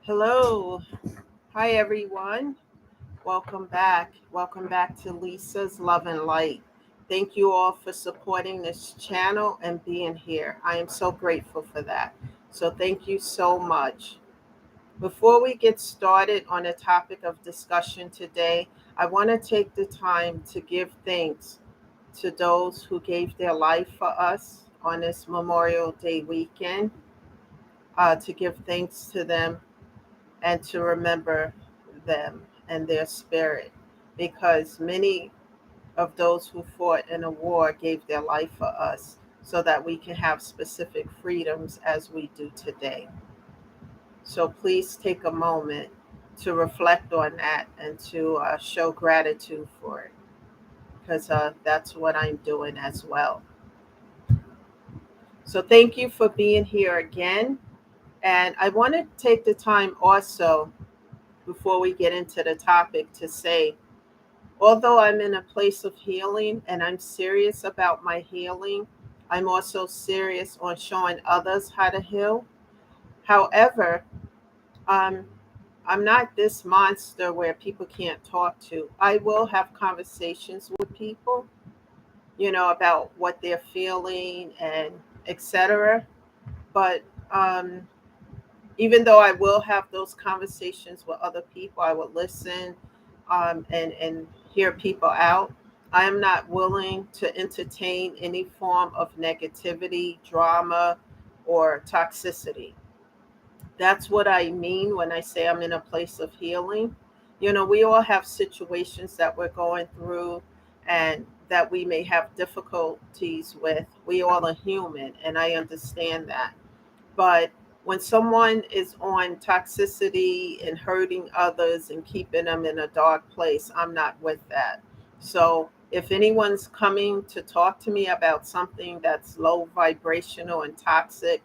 Hello. Hi, everyone. Welcome back. Welcome back to Lisa's Love and Light. Thank you all for supporting this channel and being here. I am so grateful for that. So, thank you so much. Before we get started on the topic of discussion today, I want to take the time to give thanks to those who gave their life for us on this Memorial Day weekend, to give thanks to them and to remember them and their spirit, because many of those who fought in a war gave their life for us so that we can have specific freedoms as we do today. So please take a moment to reflect on that and to show gratitude for it, because that's what I'm doing as well. So thank you for being here again. And I want to take the time also, before we get into the topic, to say, although I'm in a place of healing and I'm serious about my healing, I'm also serious on showing others how to heal. However, um, I'm not this monster where people can't talk to. I will have conversations with people, about what they're feeling and etc. But even though I will have those conversations with other people, I will listen, and hear people out. I am not willing to entertain any form of negativity, drama, or toxicity. That's what I mean when I say I'm in a place of healing. We all have situations that we're going through and that we may have difficulties with. We all are human, and I understand that. But when someone is on toxicity and hurting others and keeping them in a dark place, I'm not with that. So if anyone's coming to talk to me about something that's low vibrational and toxic,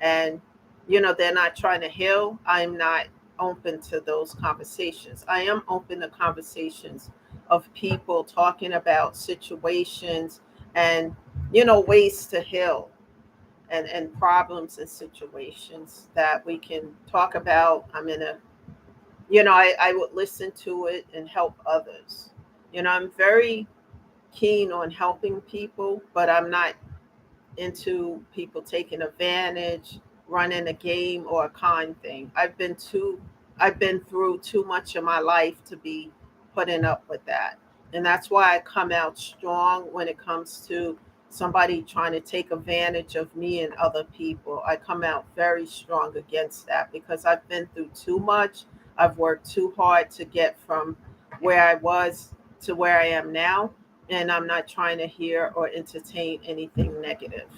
and they're not trying to heal, I'm not open to those conversations. I am open to conversations of people talking about situations and ways to heal, and problems and situations that we can talk about. I'm in a, I would listen to it and help others. I'm very keen on helping people, but I'm not into people taking advantage, running a game or a con thing. I've been through too much of my life to be putting up with that. And that's why I come out strong when it comes to somebody trying to take advantage of me and other people. I come out very strong against that because I've been through too much. I've worked too hard to get from where I was to where I am now, and I'm not trying to hear or entertain anything negative.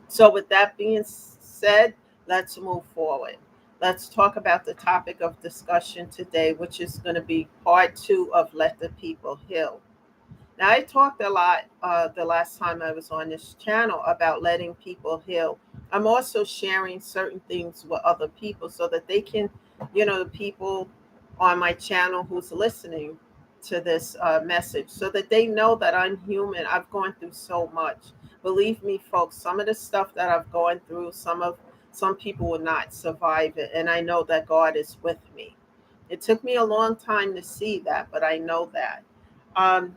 So, with that being said, let's move forward. Let's talk about the topic of discussion today, which is going to be part two of Let the People Heal. Now, I talked a lot the last time I was on this channel about letting people heal. I'm also sharing certain things with other people so that they can, the people on my channel who's listening to this message, so that they know that I'm human. I've gone through so much. Believe me, folks, some of the stuff that I've gone through, some people will not survive it. And I know that God is with me. It took me a long time to see that, but I know that. Um,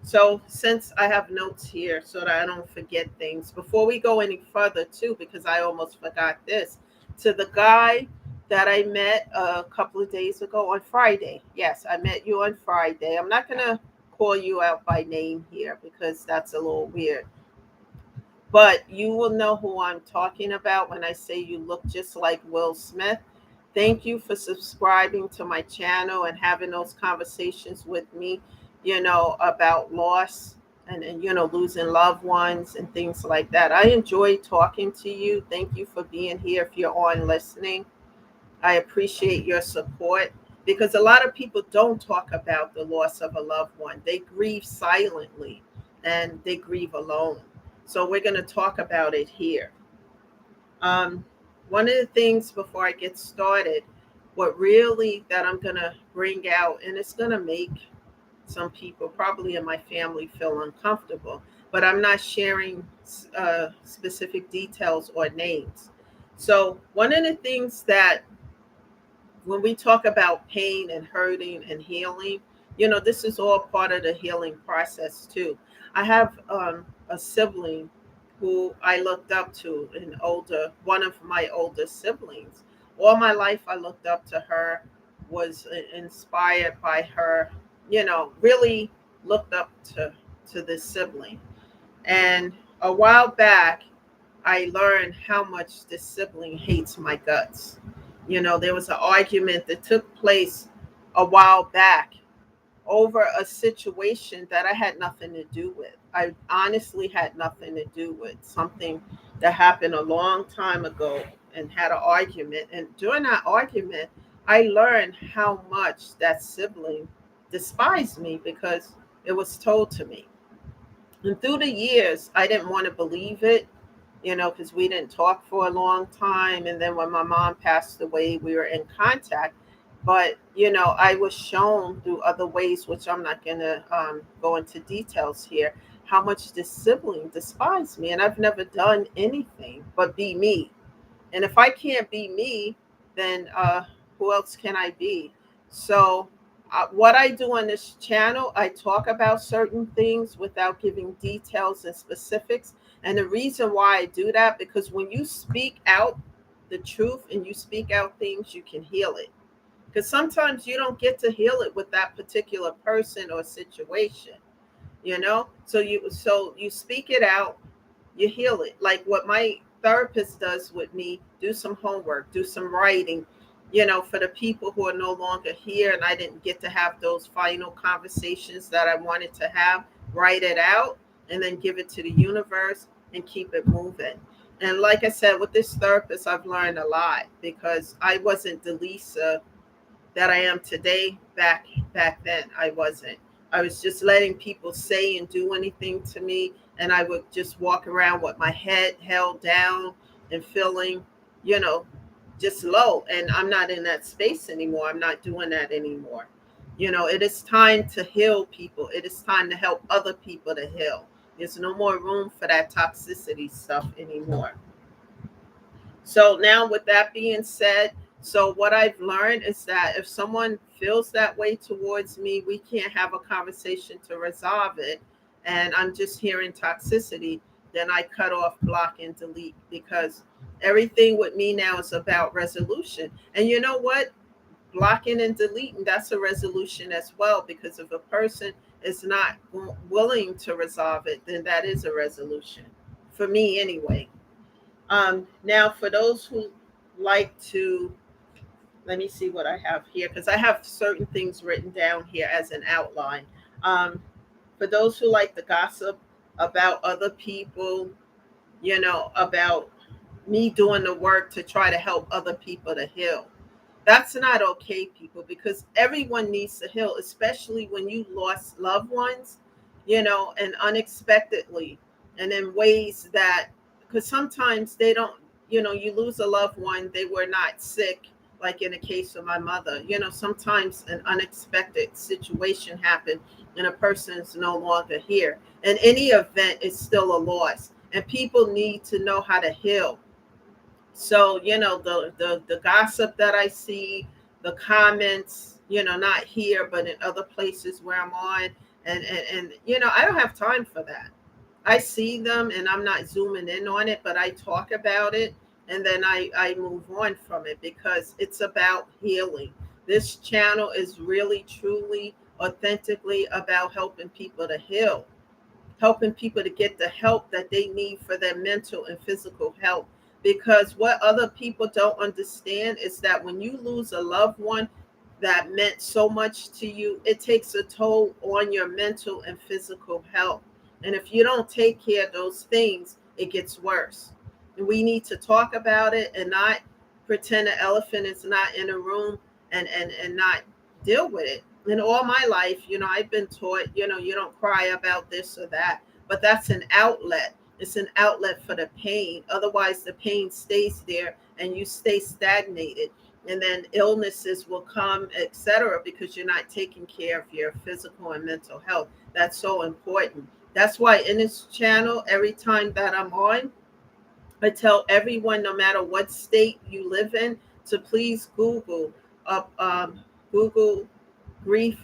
so, since I have notes here so that I don't forget things, before we go any further, too, because I almost forgot this, to the guy that I met a couple of days ago on Friday. Yes, I met you on Friday. I'm not going to call you out by name here because that's a little weird, but you will know who I'm talking about when I say you look just like Will Smith. Thank you for subscribing to my channel and having those conversations with me, about loss and losing loved ones and things like that. I enjoy talking to you. Thank you for being here if you're on listening. I appreciate your support, because a lot of people don't talk about the loss of a loved one. They grieve silently and they grieve alone. So we're going to talk about it here. Um, One of the things before I get started, what really that I'm going to bring out, and it's going to make some people probably in my family feel uncomfortable, but I'm not sharing specific details or names. So, one of the things that when we talk about pain and hurting and healing, this is all part of the healing process too. I have a sibling who I looked up to, one of my older siblings. All my life, I looked up to her, was inspired by her, really looked up to this sibling. And a while back, I learned how much this sibling hates my guts. There was an argument that took place a while back over a situation that I had nothing to do with. I honestly had nothing to do with something that happened a long time ago, and had an argument. And during that argument, I learned how much that sibling despised me because it was told to me. And through the years, I didn't want to believe it, because we didn't talk for a long time. And then when my mom passed away, we were in contact. But, I was shown through other ways, which I'm not going to go into details here, how much this sibling despised me. And I've never done anything but be me. And if I can't be me, then who else can I be? So, what I do on this channel, I talk about certain things without giving details and specifics. And the reason why I do that, because when you speak out the truth and you speak out things, you can heal it. Because sometimes you don't get to heal it with that particular person or situation, So you speak it out, you heal it. Like what my therapist does with me, do some homework, do some writing, for the people who are no longer here and I didn't get to have those final conversations that I wanted to have, write it out and then give it to the universe and keep it moving. And like I said, with this therapist, I've learned a lot because I wasn't the Lisa that I am today. Back then I wasn't. I was just letting people say and do anything to me, and I would just walk around with my head held down and feeling, you know, just low. And I'm not in that space anymore. I'm not doing that anymore. It is time to heal people. It is time to help other people to heal. There's no more room for that toxicity stuff anymore. So now with that being said, so what I've learned is that if someone feels that way towards me, we can't have a conversation to resolve it. And I'm just hearing toxicity, then I cut off, block, and delete because everything with me now is about resolution. And you know what? Blocking and deleting, that's a resolution as well, because if a person is not willing to resolve it, then that is a resolution for me anyway. Now, for those who like to, let me see what I have here because I have certain things written down here as an outline. Um, for those who like to gossip about other people, about me doing the work to try to help other people to heal. That's not okay, people, because everyone needs to heal, especially when you lost loved ones, and unexpectedly, and in ways that, because sometimes they don't, you lose a loved one, they were not sick, like in the case of my mother. Sometimes an unexpected situation happened and a person is no longer here. And any event is still a loss, and people need to know how to heal. So the gossip that I see, the comments, not here but in other places where I'm on, and I don't have time for that. I see them and I'm not zooming in on it, but I talk about it and then I move on from it because it's about healing. This channel is really truly authentically about helping people to heal, helping people to get the help that they need for their mental and physical health. Because what other people don't understand is that when you lose a loved one that meant so much to you, it takes a toll on your mental and physical health. And if you don't take care of those things, it gets worse. And we need to talk about it and not pretend the elephant is not in a room, and not deal with it. In all my life, I've been taught, you don't cry about this or that, but that's an outlet. It's an outlet for the pain. Otherwise, the pain stays there and you stay stagnated. And then illnesses will come, etc., because you're not taking care of your physical and mental health. That's so important. That's why in this channel, every time that I'm on, I tell everyone, no matter what state you live in, to please up Google grief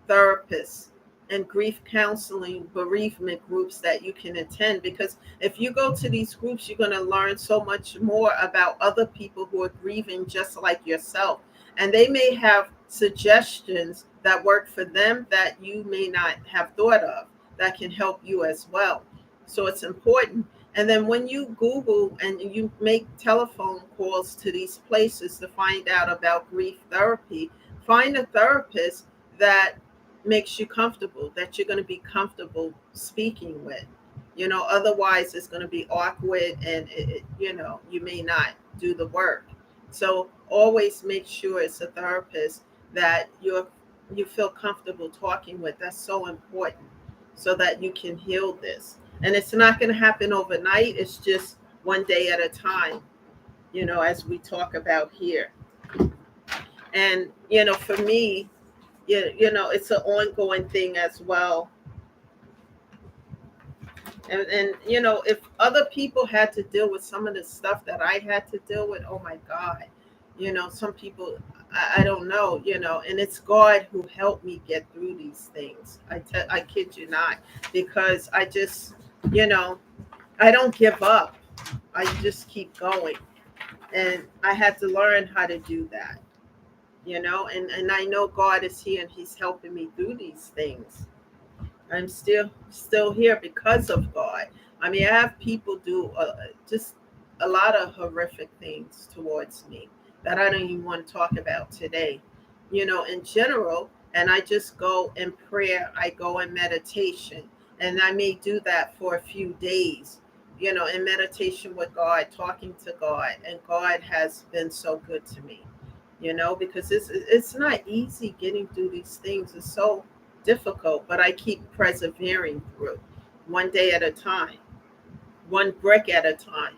therapists and grief counseling bereavement groups that you can attend, because if you go to these groups, you're going to learn so much more about other people who are grieving just like yourself, and they may have suggestions that work for them that you may not have thought of that can help you as well. So it's important. And then when you Google and you make telephone calls to these places to find out about grief therapy, find a therapist that makes you comfortable, that you're going to be comfortable speaking with. Otherwise it's going to be awkward, and you may not do the work. So always make sure it's a therapist that you feel comfortable talking with. That's so important, so that you can heal this. And it's not going to happen overnight. It's just one day at a time, as we talk about here. And for me, it's an ongoing thing as well. And if other people had to deal with some of the stuff that I had to deal with, oh my God, some people, I don't know, and it's God who helped me get through these things. I kid you not, because I just, you know, I don't give up. I just keep going. And I had to learn how to do that, and I know God is here and He's helping me through these things. I'm still here because of God. I mean, I have people do just a lot of horrific things towards me that I don't even want to talk about today. In general, and I just go in prayer. I go in meditation, and I may do that for a few days. In meditation with God, talking to God, and God has been so good to me. Because it's not easy getting through these things. It's so difficult, but I keep persevering through, one day at a time, one brick at a time.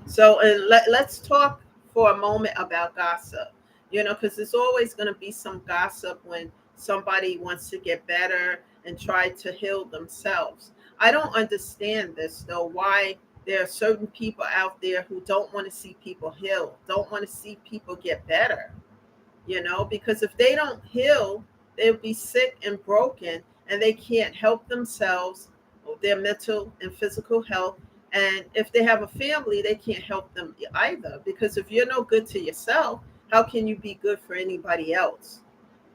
So, and let's talk for a moment about gossip, because there's always going to be some gossip when somebody wants to get better and try to heal themselves. I don't understand this, though, why there are certain people out there who don't want to see people heal, don't want to see people get better, because if they don't heal, they'll be sick and broken, and they can't help themselves, or their mental and physical health. And if they have a family, they can't help them either, because if you're no good to yourself, how can you be good for anybody else?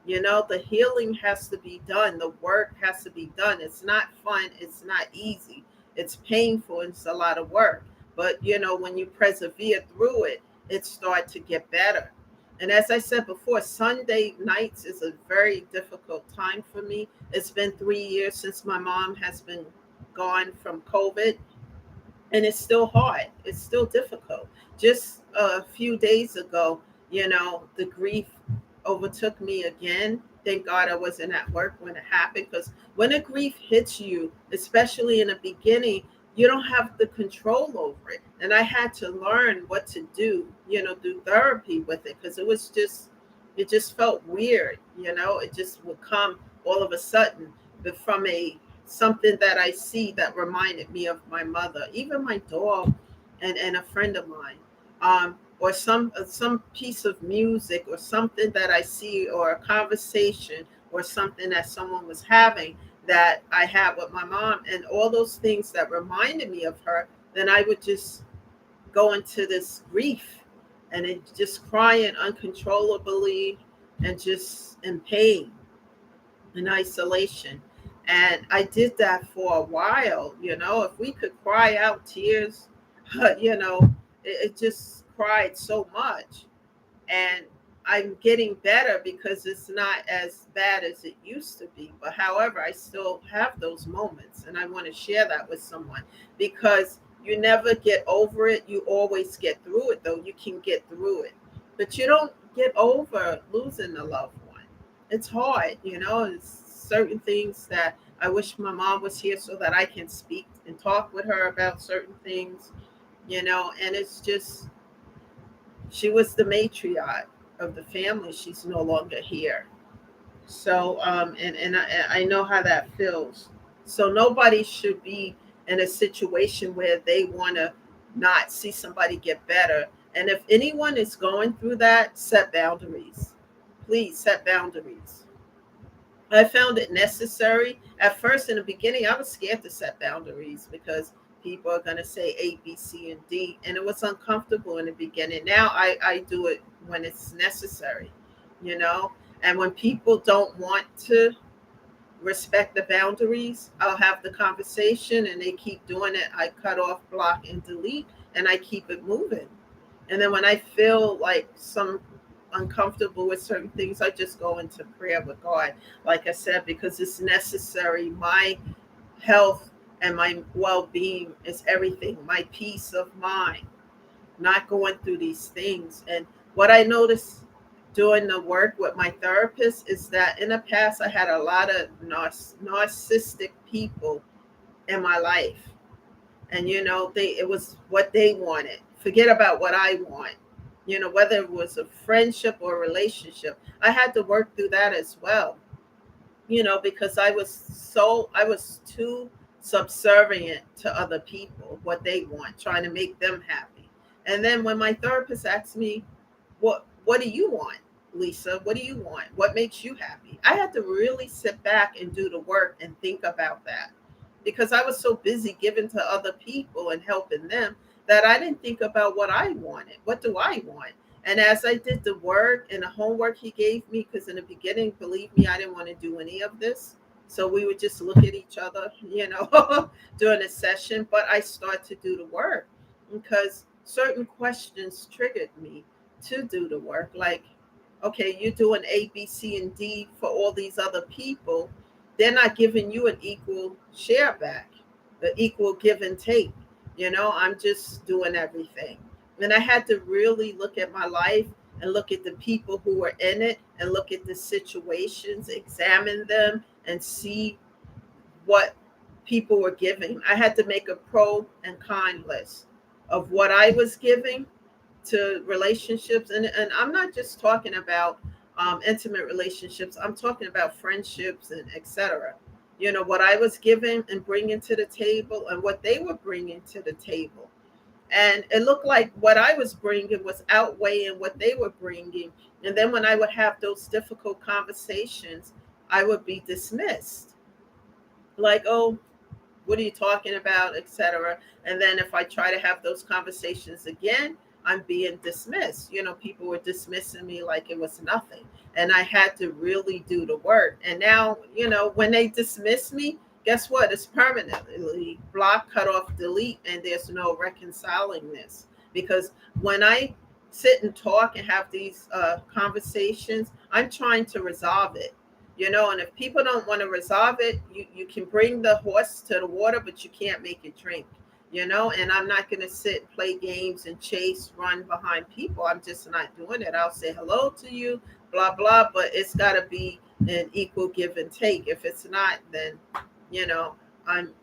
The healing has to be done, the work has to be done. It's not fun, it's not easy, it's painful, it's a lot of work. But when you persevere through it, it starts to get better. And as I said before, Sunday nights is a very difficult time for me. It's been 3 years since my mom has been gone from COVID, and it's still hard. It's still difficult. Just a few days ago, the grief overtook me again. Thank God I wasn't at work when it happened, because when a grief hits you, especially in the beginning, you don't have the control over it. And I had to learn what to do, do therapy with it, because it just felt weird, it just would come all of a sudden, but from a something that I see that reminded me of my mother, even my dog, and a friend of mine, or some piece of music, or something that I see, or a conversation, or something that someone was having that I had with my mom, and all those things that reminded me of her. Then I would just go into this grief, and it just crying uncontrollably, and just in pain, in isolation. And I did that for a while. If we could cry out tears, it just cried so much. And I'm getting better, because it's not as bad as it used to be. But however, I still have those moments, and I want to share that with someone, because you never get over it. You always get through it, though. You can get through it, but you don't get over losing a loved one. It's hard, It's certain things that I wish my mom was here so that I can speak and talk with her about certain things, and it's just, she was the matriarch of the family. She's no longer here. So, and I know how that feels. So nobody should be in a situation where they want to not see somebody get better. And if anyone is going through that, set boundaries. Please set boundaries. I found it necessary. At first, in the beginning, I was scared to set boundaries because people are going to say A, B, C, and D. And it was uncomfortable in the beginning. Now I do it when it's necessary, you know? And when people don't want to respect the boundaries, I'll have the conversation and they keep doing it. I cut off, block, and delete, and I keep it moving. And then when I feel like some uncomfortable with certain things, I just go into prayer with God, like I said, because it's necessary. My health and my well-being is everything. My peace of mind, not going through these things. And what I noticed doing the work with my therapist is that in the past I had a lot of narcissistic people in my life, and they it was what they wanted. Forget about what I want. Whether it was a friendship or a relationship, I had to work through that as well. Because I was too subservient to other people, what they want, trying to make them happy. And then when my therapist asked me, what do you want, Lisa? What do you want? What makes you happy? I had to really sit back and do the work and think about that, because I was so busy giving to other people and helping them that I didn't think about what I wanted. What do I want? And as I did the work and the homework he gave me, because in the beginning, believe me, I didn't want to do any of this. So we would just look at each other, during a session. But I started to do the work because certain questions triggered me to do the work. Like, okay, you're doing A, B, C, and D for all these other people. They're not giving you an equal share back, the equal give and take. I'm just doing everything. And I had to really look at my life and look at the people who were in it and look at the situations, examine them, and see what people were giving. I had to make a pro and con list of what I was giving to relationships. And I'm not just talking about intimate relationships. I'm talking about friendships and etc. What I was giving and bringing to the table and what they were bringing to the table. And it looked like what I was bringing was outweighing what they were bringing. And then when I would have those difficult conversations, I would be dismissed. Like, oh, what are you talking about, etc. And then if I try to have those conversations again, I'm being dismissed. People were dismissing me like it was nothing, and I had to really do the work. And now, when they dismiss me, guess what? It's permanently block, cut off, delete, and there's no reconciling this. Because when I sit and talk and have these conversations, I'm trying to resolve it. And if people don't want to resolve it, you can bring the horse to the water, but you can't make it drink. And I'm not going to sit and play games and chase, run behind people. I'm just not doing it. I'll say hello to you, blah blah, but it's got to be an equal give and take. If it's not, then you know I'm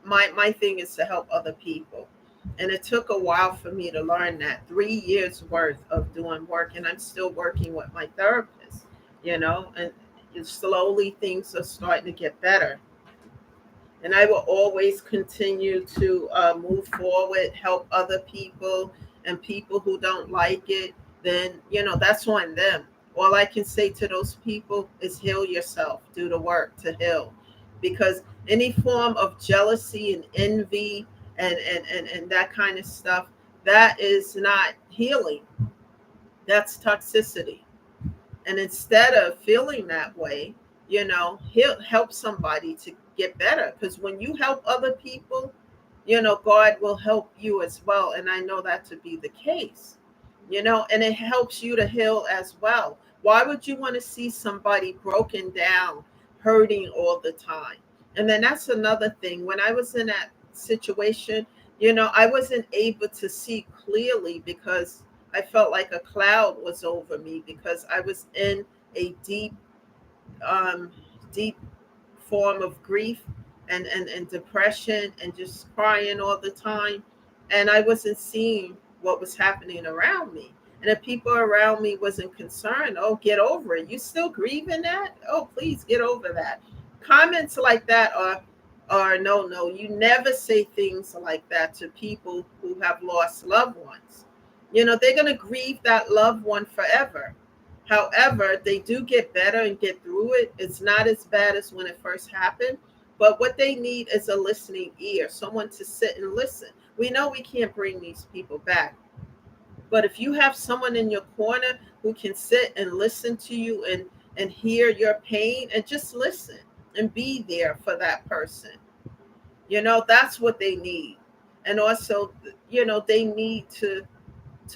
my thing is to help other people. And it took a while for me to learn that, 3 years worth of doing work, and I'm still working with my therapist. And slowly things are starting to get better. And I will always continue to move forward, help other people, and people who don't like it, then that's on them. All I can say to those people is heal yourself, do the work to heal, because any form of jealousy and envy and that kind of stuff, that is not healing. That's toxicity. And instead of feeling that way, he'll help somebody to get better. Because when you help other people, God will help you as well. And I know that to be the case, and it helps you to heal as well. Why would you want to see somebody broken down, hurting all the time? And then that's another thing. When I was in that situation, I wasn't able to see clearly because I felt like a cloud was over me, because I was in a um, deep form of grief and depression and just crying all the time. And I wasn't seeing what was happening around me. And if people around me wasn't concerned, oh, get over it. You still grieving that? Oh, please get over that. Comments like that are or no, you never say things like that to people who have lost loved ones. They're going to grieve that loved one forever. However, they do get better and get through it. It's not as bad as when it first happened. But what they need is a listening ear, someone to sit and listen. We know we can't bring these people back. But if you have someone in your corner who can sit and listen to you and hear your pain and just listen and be there for that person, that's what they need. And also, they need to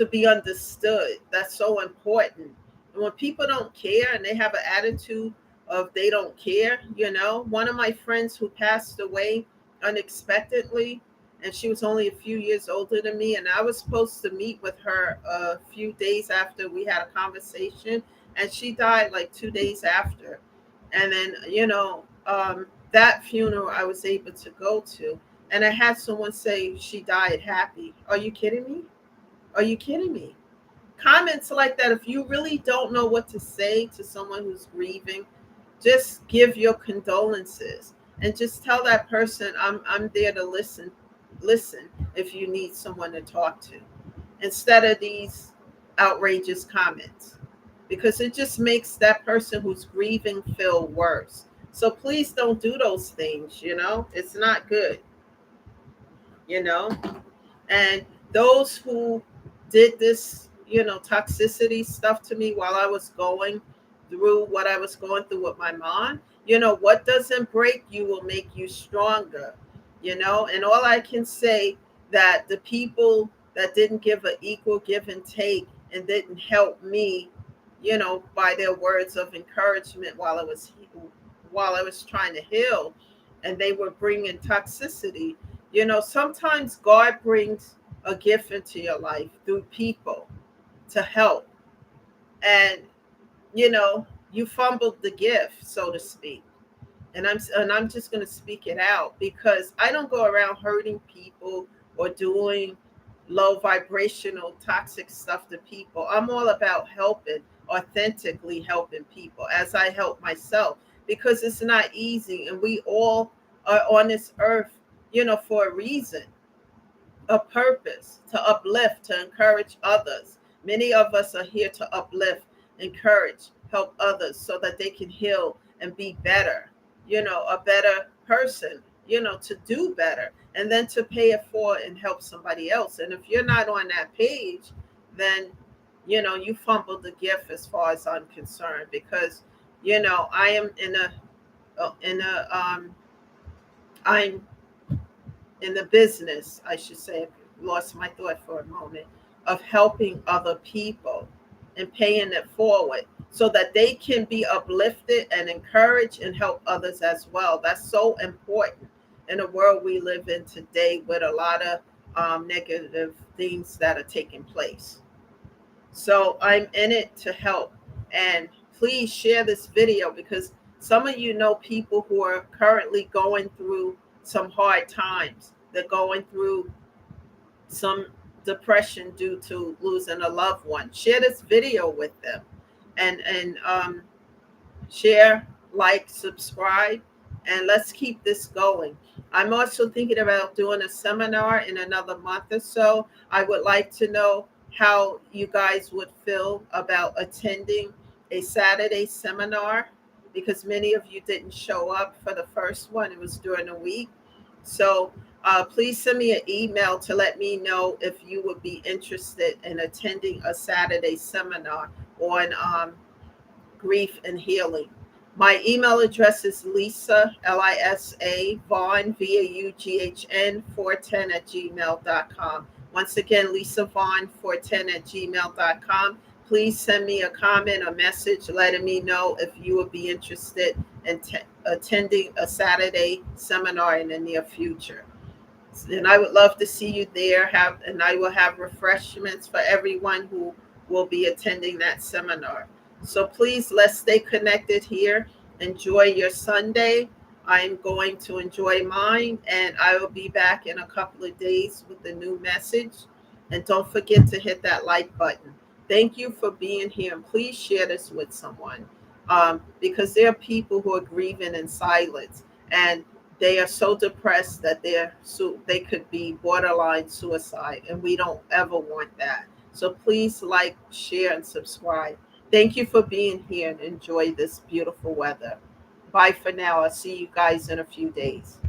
be understood. That's so important. And when people don't care and they have an attitude of they don't care, one of my friends who passed away unexpectedly, and she was only a few years older than me, and I was supposed to meet with her a few days after we had a conversation, and she died like 2 days after. And then, that funeral I was able to go to, and I had someone say she died happy. Are you kidding me? Are you kidding me? Comments like that, if you really don't know what to say to someone who's grieving, just give your condolences and just tell that person, I'm there to listen if you need someone to talk to, instead of these outrageous comments, because it just makes that person who's grieving feel worse. So please don't do those things. It's not good. you know and those who did this, toxicity stuff to me while I was going through what I was going through with my mom, what doesn't break you will make you stronger. And all I can say, that the people that didn't give an equal give and take and didn't help me, by their words of encouragement while I was trying to heal, and they were bringing toxicity. Sometimes God brings a gift into your life through people to help. And, you fumbled the gift, so to speak. And I'm just going to speak it out, because I don't go around hurting people or doing low vibrational toxic stuff to people. I'm all about helping, authentically helping people as I help myself, because it's not easy, and we all are on this earth, for a reason, a purpose, to uplift, to encourage others. Many of us are here to uplift, encourage, help others so that they can heal and be better, a better person, to do better, and then to pay it forward and help somebody else. And if you're not on that page, then, you fumbled the gift as far as I'm concerned, because, I am I'm in the business, I should say, lost my thought for a moment, of helping other people and paying it forward so that they can be uplifted and encouraged and help others as well. That's so important in the world we live in today, with a lot of negative things that are taking place. So I'm in it to help. And please share this video, because some of you know people who are currently going through some hard times. They're going through some depression due to losing a loved one. Share this video with them, and share, like, subscribe, and let's keep this going. I'm also thinking about doing a seminar in another month or so. I would like to know how you guys would feel about attending a Saturday seminar, because many of you didn't show up for the first one. It was during the week. So please send me an email to let me know if you would be interested in attending a Saturday seminar on grief and healing. My email address is Lisa, Lisa Vaughn, Vaughn 410 at gmail.com. Once again, Lisa Vaughn 410 at gmail.com. Please send me a comment or message letting me know if you would be interested in attending a Saturday seminar in the near future. And I would love to see you there. And I will have refreshments for everyone who will be attending that seminar. So please, let's stay connected here. Enjoy your Sunday. I'm going to enjoy mine, and I will be back in a couple of days with a new message. And don't forget to hit that like button. Thank you for being here, and please share this with someone, because there are people who are grieving in silence, and they are so depressed that they could be borderline suicide, and we don't ever want that. So please like, share, and subscribe. Thank you for being here and enjoy this beautiful weather. Bye for now. I'll see you guys in a few days.